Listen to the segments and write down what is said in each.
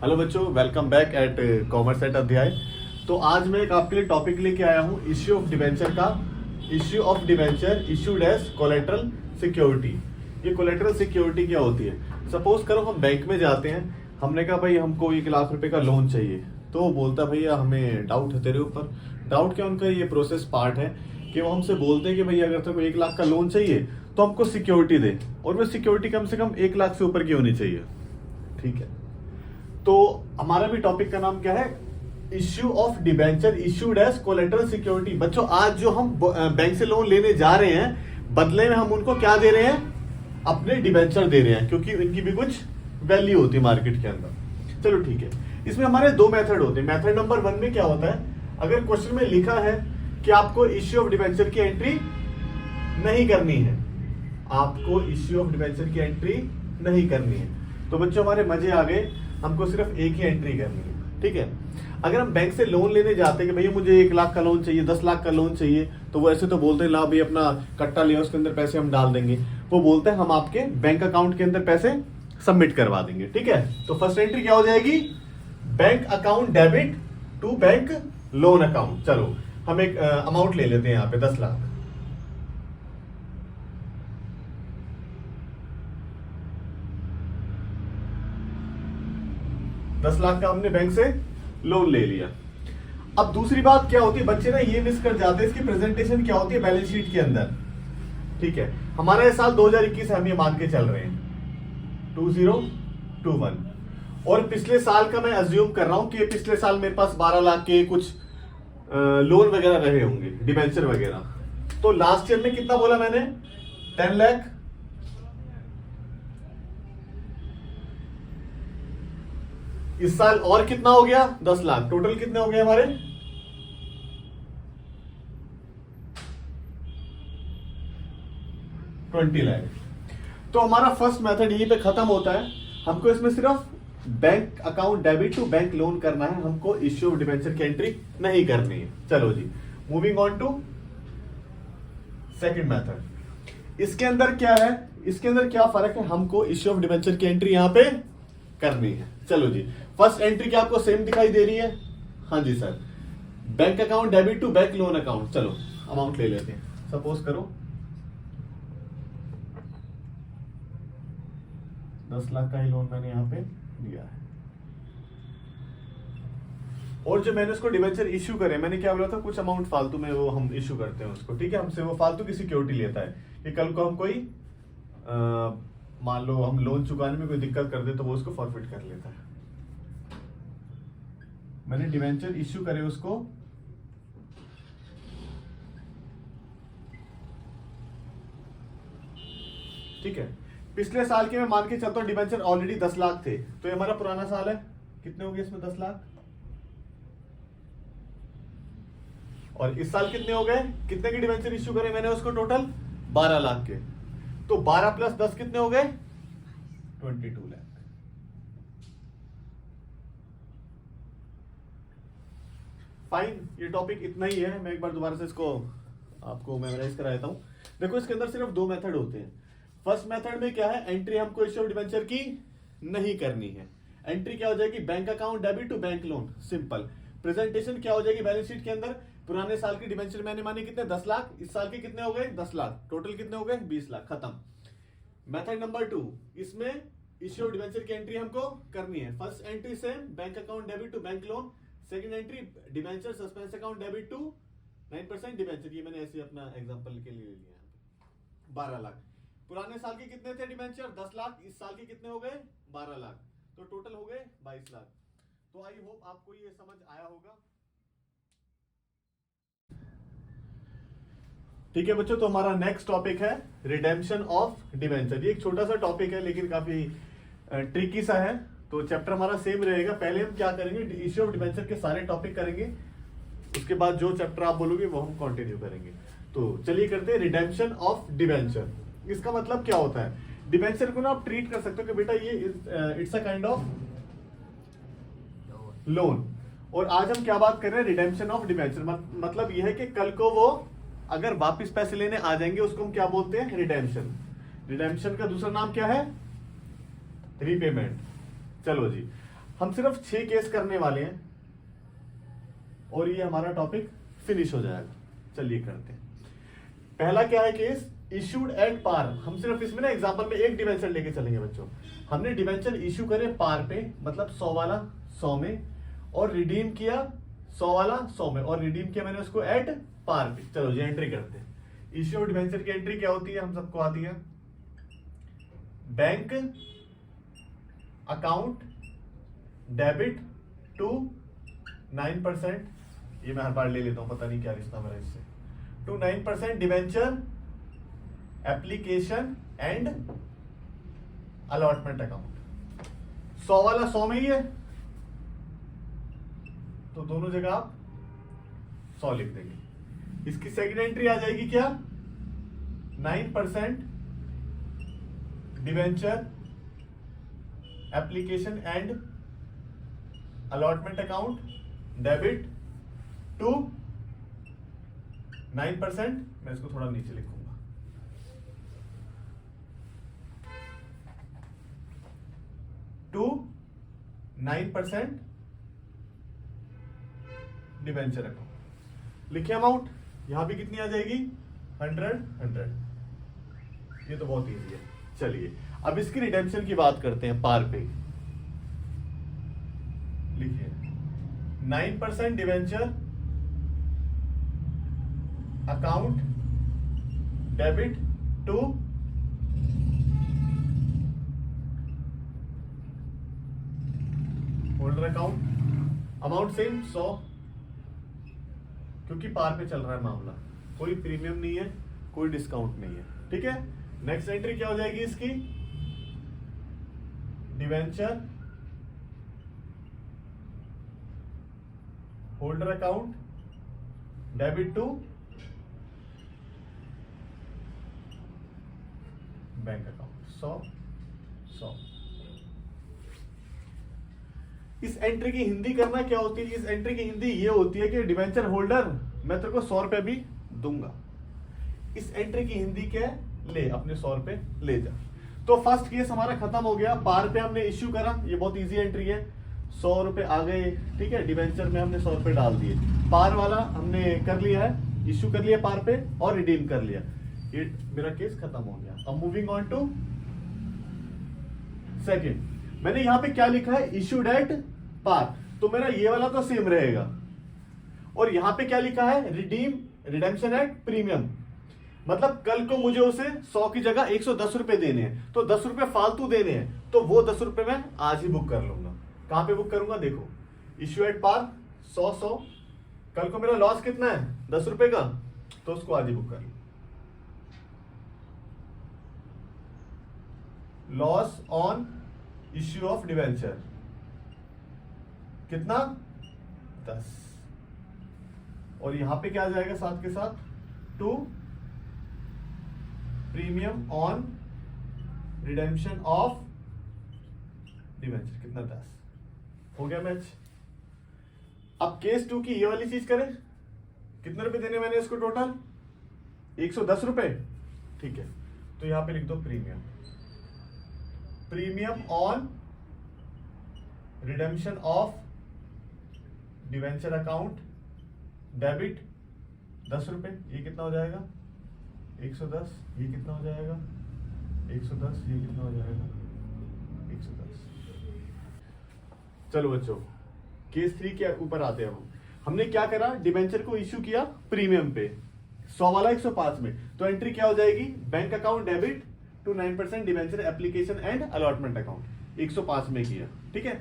Hello बच्चों, welcome back at commerce at Adhyay. तो आज मैं एक आपके लिए टॉपिक लेके आया हूँ इश्यू ऑफ डिबेंचर का। Issue of debenture issued as collateral security. ये कोलेटरल सिक्योरिटी क्या होती है? सपोज करो हम बैंक में जाते हैं, हमने कहा भाई हमको 1 लाख रुपए का लोन चाहिए, तो वो बोलता भैया हमें डाउट है तेरे ऊपर। डाउट क्या, उनका ये प्रोसेस पार्ट है कि वो हमसे बोलते हैं कि भैया अगर तेरे को 1 लाख का लोन चाहिए तो हमको सिक्योरिटी दे, और वो सिक्योरिटी कम से कम 1 लाख से ऊपर की होनी चाहिए। ठीक है, तो हमारा भी टॉपिक का नाम क्या है? Issue of debenture issued as collateral security. बच्चों, आज जो हम बैंक से लोन लेने जा रहे हैं, बदले में हम उनको क्या दे रहे हैं? अपने डिबेंचर दे रहे हैं, क्योंकि इनकी भी कुछ वैल्यू होती है मार्केट के अंदर। चलो ठीक है, इसमें हमारे 2 मेथड होते हैं। मेथड नंबर 1 में क्या होता है, अगर क्वेश्चन में लिखा है कि आपको इश्यू ऑफ डिबेंचर की एंट्री नहीं करनी है, आपको इश्यू ऑफ डिबेंचर की एंट्री नहीं करनी है, तो बच्चों हमारे मजे आ गए, हमको सिर्फ एक ही एंट्री करनी है। ठीक है, अगर हम बैंक से लोन लेने जाते हैं कि भैया मुझे 1 लाख का लोन चाहिए, 10 लाख का लोन चाहिए, तो वो ऐसे तो बोलते हैं ला भाई अपना कट्टा ले, उसके अंदर पैसे हम डाल देंगे। वो बोलते हैं हम आपके बैंक अकाउंट के अंदर पैसे सबमिट करवा देंगे। ठीक है, तो फर्स्ट एंट्री क्या हो जाएगी? Bank account debit to bank loan account. चलो हम एक अमाउंट ले लेते हैं यहाँ पे 10 लाख। दस लाख का हमने बैंक से लोन ले लिया। अब दूसरी बात क्या होती है, बच्चे ना ये मिस कर जाते हैं, इसकी प्रेजेंटेशन क्या होती है बैलेंस शीट के अंदर। ठीक है, हमारा ये साल 2021 है, हम ये मान के चल रहे हैं 2021, और पिछले साल का मैं अज्यूम कर रहा हूं कि पिछले साल मेरे पास 12 लाख के कुछ लोन वगैरह रहे होंगे, डिबेंचर वगैरह। तो लास्ट ईयर में कितना बोला मैंने? 10 लाख। इस साल और कितना हो गया? 10 लाख। टोटल कितने हो गए हमारे? 20 लाख। तो हमारा फर्स्ट मेथड यहीं पे खत्म होता है। हमको इसमें सिर्फ bank account debit to bank loan करना है, हमको इश्यू ऑफ डिबेंचर की एंट्री नहीं करनी है। चलो जी, moving on to second method. इसके अंदर क्या है, इसके अंदर क्या फर्क है? हमको इश्यू ऑफ डिबेंचर की एंट्री यहां पे करनी है। चलो जी, फर्स्ट एंट्री क्या आपको सेम दिखाई दे रही है? हाँ जी sir, bank account debit to bank loan account. चलो अमाउंट ले लेते हैं। सपोज करो 10 लाख का ही लोन मैंने यहां पे लिया है, और जो मैंने उसको डिबेंचर इश्यू करे, मैंने क्या बोला था, कुछ अमाउंट फालतू में वो हम इश्यू करते हैं उसको। ठीक है, हमसे वो फालतू की सिक्योरिटी लेता है कि कल को हम कोई मान लो हम लोन चुकाने में कोई दिक्कत कर दे तो वो उसको फॉरफिट कर लेता है। मैंने डिबेंचर इश्यू करे उसको, ठीक है। पिछले साल के मैं मान के चलता हूं डिबेंचर ऑलरेडी 10 लाख थे, तो ये हमारा पुराना साल है। कितने हो गए इसमें? 10 लाख। और इस साल कितने हो गए? कितने के डिबेंचर इश्यू करे मैंने उसको? टोटल 12 लाख के। तो 12 प्लस 10 कितने हो गए? 22 लाख। फाइन, ये टॉपिक इतना ही है। मैं एक बार दोबारा से इसको आपको मेमोराइज करा देता हूं। देखो, इसके अंदर सिर्फ 2 मेथड होते हैं। फर्स्ट मेथड में क्या है, एंट्री हमको इश्यू ऑफ डिबेंचर की नहीं करनी है। एंट्री क्या हो जाएगी? Bank account debit to bank loan, simple. Presentation क्या हो जाएगी बैलेंस शीट के अंदर? पुराने साल की डिबेंचर मैंने माने कितने? 10 लाख। इस साल के कितने हो गए? 10 लाख। टोटल कितने हो गए? 20 लाख। खत्म। मेथड नंबर 2, इसमें इश्यू ऑफ डिबेंचर की एंट्री हमको करनी है। फर्स्ट एंट्री से bank account debit to bank loan, second entry debenture suspense account debit to 9% debenture. ये मैंने ऐसे अपना एग्जांपल के लिए लिया है। 12 लाख। पुराने साल के कितने थे डिबेंचर? 10 लाख। इस साल के कितने हो गए? 12 लाख। तो टोटल हो गए 22 लाख। तो आई होप आपको ये समझ आया होगा। ठीक है बच्चों, तो हमारा नेक्स्ट टॉपिक है रिडेम्पशन ऑफ डिबेंचर। ये एक छोटा सा टॉपिक है लेकिन काफी ट्रिकी सा है। तो चैप्टर हमारा सेम रहेगा। पहले हम क्या करेंगे, इश्यू ऑफ डिबेंचर के सारे टॉपिक करेंगे, उसके बाद जो चैप्टर आप बोलोगे वो हम कंटिन्यू करेंगे। तो चलिए करते हैं रिडेम्पशन ऑफ डिबेंचर। इसका मतलब क्या होता है? डिबेंचर को ना आप ट्रीट कर सकते हो कि बेटा ये it's a kind of loan. और आज हम क्या बात कर रहे हैं? Redemption of debenture. मतलब यह है कि कल को वो अगर वापस पैसे लेने आ जाएंगे, उसको हम क्या बोलते हैं? रिडेम्पशन। रिडेम्पशन का दूसरा नाम क्या है? रीपेमेंट। चलो जी, हम सिर्फ 6 केस करने वाले हैं और ये हमारा टॉपिक फिनिश हो जाएगा। चलिए करते हैं। पहला क्या है केस, इशूड एट पार। हम सिर्फ इसमें ना एग्जांपल में एक डिवेंचर लेके चलेंगे बच्चों। हमने डिवेंचर इशू करे पार पे, मतलब 100 वाला 100 में, और रिडीम किया 100 वाला 100 में, और रिडीम किया मैंने उसको एट पार पे। चलो ये एंट्री करते हैं। इश्यू ऑफ डिवेंचर की एंट्री क्या होती है, हम सबको आती है। बैंक अकाउंट डेबिट टू 9%, ये मैं हर बार ले लेता हूं, पता नहीं क्या रिश्ता मेरा इससे, to 9% debenture application and allotment account. 100 वाला 100 में ही है तो दोनों जगह आप 100 लिख देंगे। इसकी सेकंड एंट्री आ जाएगी क्या, 9% debenture application and allotment account debit to 9%, मैं इसको थोड़ा नीचे लिखूंगा, टू 9% डिवेंचर अकाउंट। लिखे अमाउंट, यहां भी कितनी आ जाएगी, 100। ये तो बहुत इजी है। चलिए अब इसकी रिडेम्पशन की बात करते हैं पार पे। लिखिए 9% debenture account debit to holder account. Amount same 100, क्योंकि पार पे चल रहा है मामला, कोई प्रीमियम नहीं है, कोई डिस्काउंट नहीं है। ठीक है, नेक्स्ट एंट्री क्या हो जाएगी इसकी, debenture holder account debit to bank account 100। इस एंट्री की हिंदी करना क्या होती है, इस एंट्री की हिंदी ये होती है कि डिवेंचर होल्डर मैं तेरे को 100 रुपए भी दूंगा। इस एंट्री की हिंदी क्या है, ले अपने 100 रुपए ले जा। तो फर्स्ट केस हमारा खत्म हो गया, पार पे हमने इश्यू करा, ये बहुत इजी एंट्री है, 100 रुपए आ गए। ठीक है, डिवेंचर में हमने 100 रुपए डाल दिए, पार वाला हमने कर लिया है, इश्यू कर लिया पार पे और रिडीम कर लिया, ये मेरा केस खत्म हो गया। अब मूविंग ऑन टू सेकंड, मैंने यहां पे क्या लिखा है, इश्यूड एट पार, तो मेरा ये वाला तो सेम रहेगा। और यहां पे क्या लिखा है, रिडीम रिडेम्पशन एट प्रीमियम, मतलब कल को मुझे उसे 100 की जगह 110 रुपए देने हैं, तो 10 रुपए फालतू देने हैं, तो वो 10 रुपए मैं आज ही बुक कर लूंगा। कहां पे बुक करूंगा, देखो इश्यू एट पार 100, कल को मेरा लॉस कितना है 10 रुपए का, तो उसको आज ही बुक कर लूं। Loss on issue of debenture कितना, 10, और यहां पे क्या आ जाएगा साथ के साथ, to premium on redemption of debenture कितना, 10। हो गया मैच। अब केस 2 की ये वाली चीज करें, कितने रुपए देने मैंने इसको टोटल, 110 रुपए। ठीक है, तो यहां पे लिख दो premium on redemption of debenture account debit 10 रुपए, ये कितना हो जाएगा 110, ये कितना हो जाएगा 110, ये कितना हो जाएगा 110। चलो बच्चों केस 3 के ऊपर आते हैं हम। हमने क्या करा, डिवेंचर को इश्यू किया प्रीमियम पे 100 वाला 105 में, तो एंट्री क्या हो जाएगी, bank account debit to 9% debenture application and allotment account 105 में किया। ठीक है,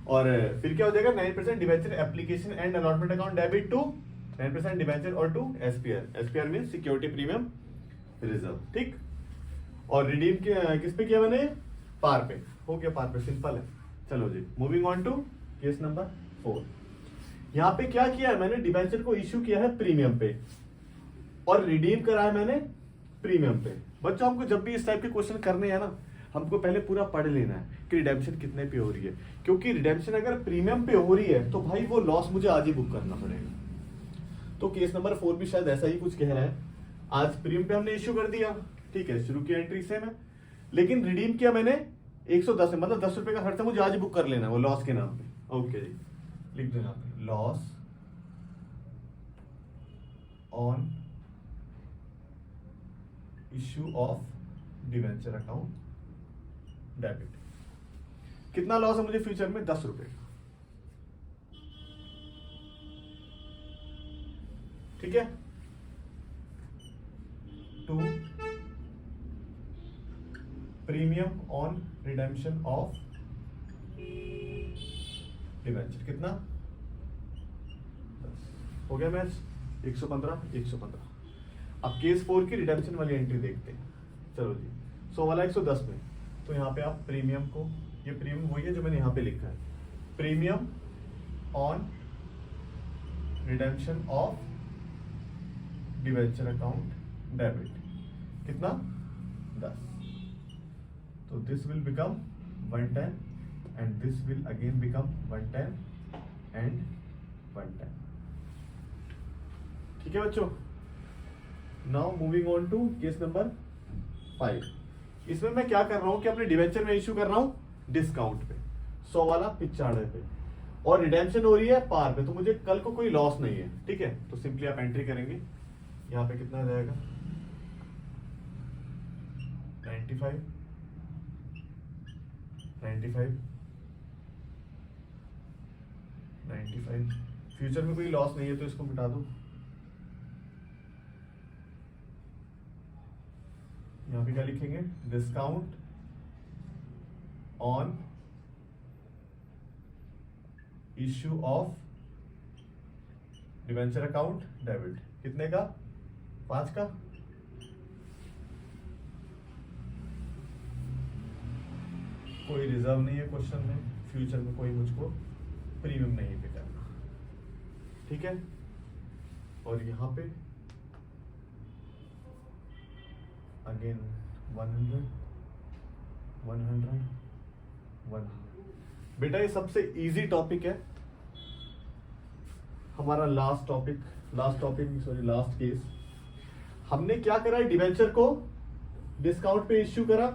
और फिर क्या हो जाएगा, 9% debenture application and allotment account debit to 9% debenture और to SPR mean security premium reserve. ठीक, और रिडीम किस पे किया मैंने, पार पे। हो गया पार पे, सिंपल है। चलो जी moving on to case number 4। यहां पे क्या किया है मैंने, डिवेंचर को इश्यू किया है प्रीमियम पे और रिडीम करा है मैंने प्रीमियम पे। बच्चों हमको जब भी इस टाइप के क्वेश्चन करने हैं ना, हमको पहले पूरा पढ़ लेना है कि रिडेम्पशन कितने पे हो रही है, क्योंकि रिडेम्पशन अगर प्रीमियम पे हो रही है तो भाई वो लॉस मुझे आज ही बुक करना पड़ेगा। तो केस नंबर 4 भी शायद ऐसा ही कुछ कह रहा है, आज प्रीमियम पे हमने इश्यू कर दिया, ठीक है, शुरू की एंट्री से मैं, लेकिन रिडीम किया मैंने 110 में, मतलब 10 रुपए का खर्चा मुझे आज ही बुक कर लेना है वो लॉस के नाम पे। ओके जी, लिख दो यहाँ पे loss on issue of debenture account debit. कितना लॉस है मुझे फ्यूचर में? 10 रुपए का। ठीक है, to premium on redemption of debenture. कितना? 10 हो गया मैच। 115। अब केस 4 की रिडेम्पशन वाली एंट्री देखते हैं। चलो जी, 100 वाला 110 में, तो यहाँ पे आप प्रीमियम को, ये प्रीमियम वही है जो मैंने यहाँ पे लिखा है, premium on redemption of debenture account debit. कितना? 10। तो this will become 110 and this will again become 110 and 110। ठीक है बच्चों, now moving on to case number 5। इसमें मैं क्या कर रहा हूं कि अपने डिवेंचर में इश्यू कर रहा हूं डिस्काउंट पे, 100 वाला 95 पे, और रिडेम्पशन हो रही है पार पे, तो मुझे कल को कोई लॉस नहीं है। ठीक है, तो सिंपली आप एंट्री करेंगे, यहाँ पे कितना आ जाएगा? 95 फ्यूचर में कोई लॉस नहीं है तो इसको मिटा दो। यहां पे क्या लिखेंगे? Discount on issue of debenture account debit. कितने का? 5 का। कोई रिजर्व नहीं है क्वेश्चन में, फ्यूचर में कोई मुझको प्रीमियम नहीं पे करना। ठीक है, और यहां पे अगेन 100 बेटा, ये सबसे इजी टॉपिक है हमारा। लास्ट केस हमने क्या करा है, डिवेंचर को डिस्काउंट पे इश्यू करा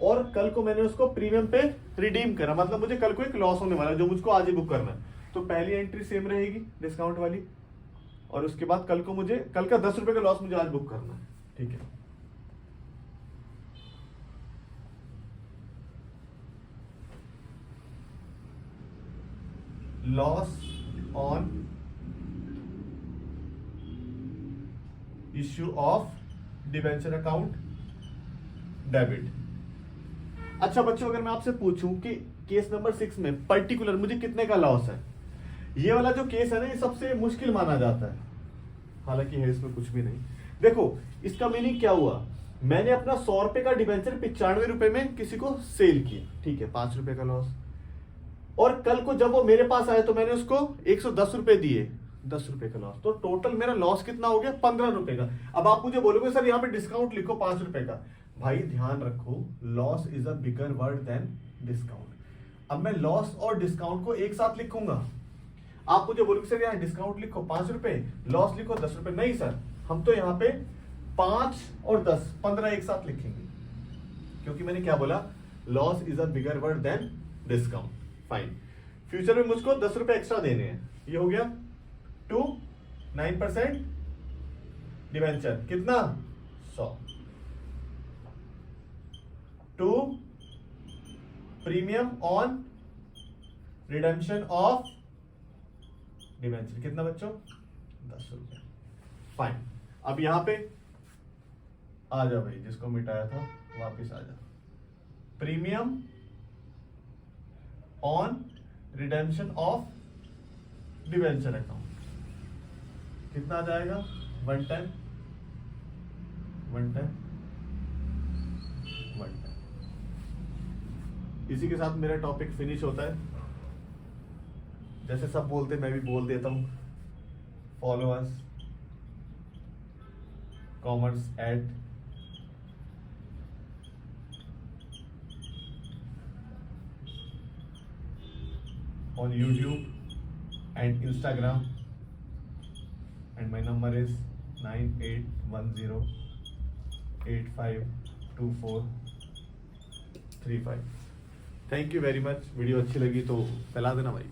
और कल को मैंने उसको प्रीमियम पे रिडीम करा, मतलब मुझे कल को एक लॉस होने वाला है जो मुझको आज ही बुक करना है। तो पहली एंट्री सेम रहेगी डिस्काउंट वाली, और उसके बाद कल को मुझे, कल का 10 रुपए का लॉस मुझे आज बुक करना है। ठीक है, loss on issue of debenture account debit. अच्छा बच्चों, अगर मैं आपसे पूछूं कि केस नंबर 6 में पर्टिकुलर मुझे कितने का लॉस है, ये वाला जो केस है ना, ये सबसे मुश्किल माना जाता है, हालांकि है इसमें कुछ भी नहीं। देखो इसका मीनिंग क्या हुआ, मैंने अपना 100 रुपए का डिवेंचर 95 रुपए में किसी को सेल किया, ठीक है, 5 रुपए का लॉस, और कल को जब वो मेरे पास आए तो मैंने उसको 110 रुपए दिए, 10 रुपए का लॉस, तो टोटल मेरा लॉस कितना हो गया? 15 रुपए का। अब आप मुझे बोलोगे सर यहाँ पे डिस्काउंट लिखो 5 रुपए का। भाई ध्यान रखो, loss is a bigger word than discount. अब मैं लॉस और डिस्काउंट को एक साथ लिखूंगा, आप मुझे बोलोगे सर यहाँ डिस्काउंट लिखो 5 रुपए, लॉस लिखो 10 रुपए। नहीं सर, हम तो यहाँ पे 5 और 10 15 एक साथ लिखेंगे, क्योंकि मैंने क्या बोला, loss is a bigger word than discount. Fine, future में मुझको 10 रुपए एक्स्ट्रा देने हैं, ये हो गया 9% डिवेंचर, कितना? 100। 2 premium on redemption of debenture, कितना बच्चों? 10 रुपए। फाइन, अब यहां पे आ जाओ भाई, जिसको मिटाया था वापस आ जाओ। Premium on redemption of debenture account कितना आ जाएगा? 110। इसी के साथ मेरा टॉपिक फिनिश होता है। जैसे सब बोलते मैं भी बोल देता हूं, follow us commerce at on YouTube and Instagram, and my number is 9810852435। Thank you very much. Video अच्छी लगी तो फैला देना भाई।